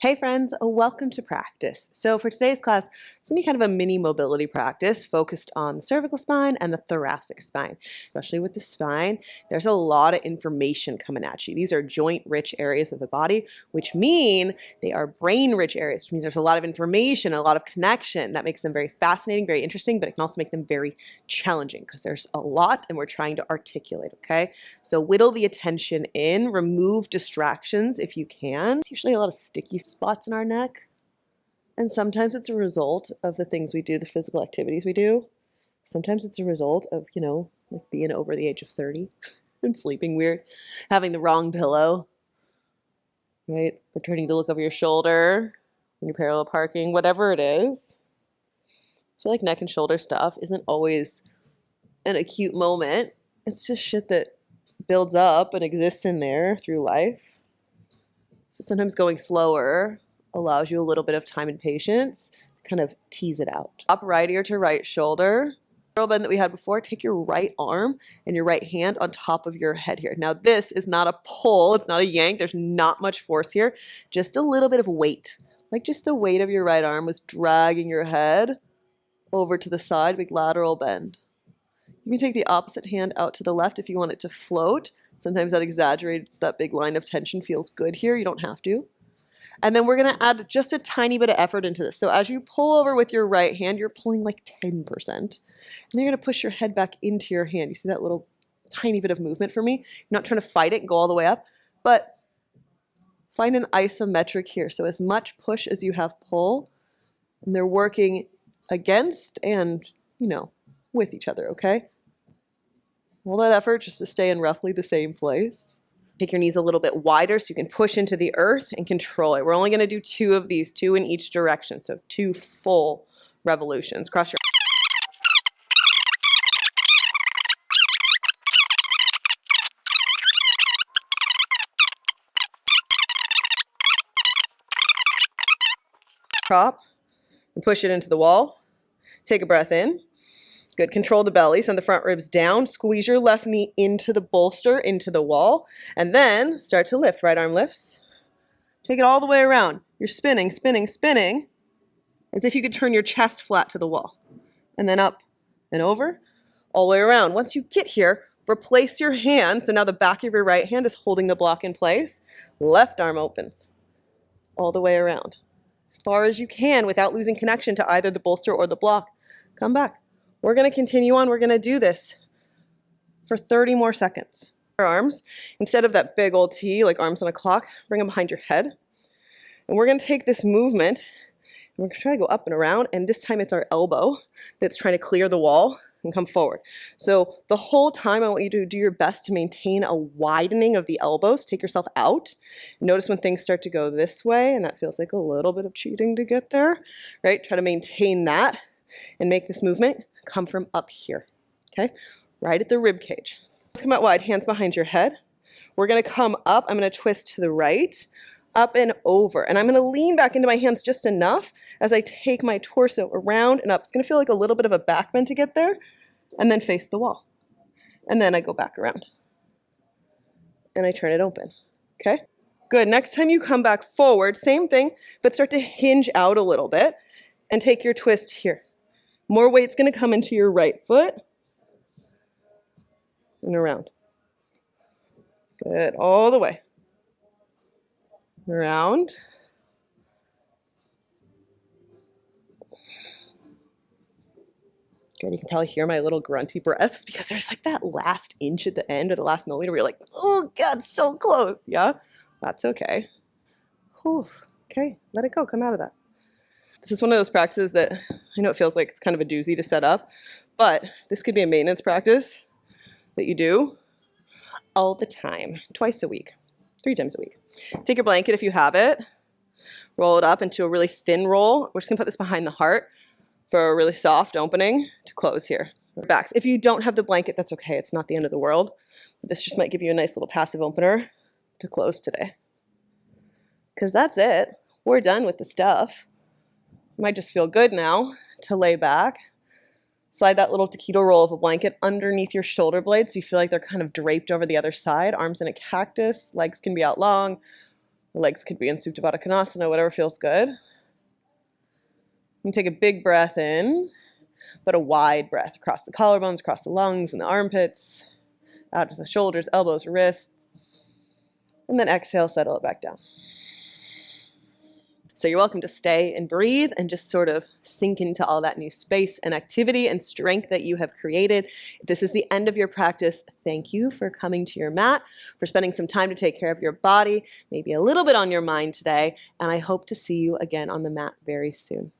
Hey friends, welcome to practice. So for today's class, it's going to be kind of a mini mobility practice focused on the cervical spine and the thoracic spine. Especially with the spine, there's a lot of information coming at you. These are joint-rich areas of the body, which mean they are brain-rich areas, which means there's a lot of information, a lot of connection. That makes them very fascinating, very interesting, but it can also make them very challenging because there's a lot and we're trying to articulate, okay? So whittle the attention in, remove distractions if you can. It's usually a lot of sticky spots in our neck, and sometimes it's a result of the things we do, the physical activities we do. Sometimes it's a result of, like being over the age of 30 and sleeping weird, having the wrong pillow, right? Or turning to look over your shoulder when you're parallel parking, whatever it is. I feel like neck and shoulder stuff isn't always an acute moment. It's just shit that builds up and exists in there through life. So sometimes going slower allows you a little bit of time and patience to kind of tease it out. Up right ear to right shoulder. Lateral bend that we had before, take your right arm and your right hand on top of your head here. Now this is not a pull, it's not a yank, there's not much force here, just a little bit of weight. Like just the weight of your right arm was dragging your head over to the side, big lateral bend. You can take the opposite hand out to the left if you want it to float. Sometimes that exaggerates that big line of tension, feels good here. You don't have to. And then we're going to add just a tiny bit of effort into this. So as you pull over with your right hand, you're pulling like 10%. And then you're going to push your head back into your hand. You see that little tiny bit of movement for me? You're not trying to fight it and go all the way up, but find an isometric here. So as much push as you have pull, and they're working against and, with each other, okay? All that effort just to stay in roughly the same place. Take your knees a little bit wider so you can push into the earth and control it. We're only going to do 2 of these, 2 in each direction. So 2 full revolutions. Cross your prop and push it into the wall. Take a breath in. Good. Control the belly. Send the front ribs down. Squeeze your left knee into the bolster, into the wall. And then start to lift. Right arm lifts. Take it all the way around. You're spinning, spinning, spinning, as if you could turn your chest flat to the wall. And then up and over, all the way around. Once you get here, replace your hand. So now the back of your right hand is holding the block in place. Left arm opens all the way around. As far as you can without losing connection to either the bolster or the block. Come back. We're going to continue on. We're going to do this for 30 more seconds. Your arms, instead of that big old T, like arms on a clock, bring them behind your head. And we're going to take this movement, and we're going to try to go up and around, and this time it's our elbow that's trying to clear the wall and come forward. So the whole time I want you to do your best to maintain a widening of the elbows. Take yourself out. Notice when things start to go this way, and that feels like a little bit of cheating to get there, right? Try to maintain that and make this movement come from up here, okay? Right at the rib cage. Let's come out wide, hands behind your head. We're gonna come up, I'm gonna twist to the right, up and over. And I'm gonna lean back into my hands just enough as I take my torso around and up. It's gonna feel like a little bit of a back bend to get there, and then face the wall. And then I go back around. And I turn it open, okay? Good, next time you come back forward, same thing, but start to hinge out a little bit and take your twist here. More weight's going to come into your right foot and around. Good. All the way. Around. Good. You can probably hear my little grunty breaths because there's like that last inch at the end or the last millimeter where you're like, oh God, so close. Yeah, that's okay. Whew. Okay, let it go. Come out of that. This is one of those practices that I know it feels like it's kind of a doozy to set up, but this could be a maintenance practice that you do all the time, twice a week, 3 times a week. Take your blanket if you have it, roll it up into a really thin roll. We're just gonna put this behind the heart for a really soft opening to close here. Backs. If you don't have the blanket, that's okay. It's not the end of the world. This just might give you a nice little passive opener to close today. Because that's it. We're done with the stuff. Might just feel good now to lay back. Slide that little taquito roll of a blanket underneath your shoulder blades so you feel like they're kind of draped over the other side. Arms in a cactus, legs can be out long, The legs could be in Supta Baddha Konasana, whatever feels good. You take a big breath in, but a wide breath across the collarbones, across the lungs and the armpits, out to the shoulders, elbows, wrists. And then exhale, settle it back down. So you're welcome to stay and breathe and just sort of sink into all that new space and activity and strength that you have created. If this is the end of your practice, thank you for coming to your mat, for spending some time to take care of your body, maybe a little bit on your mind today, and I hope to see you again on the mat very soon.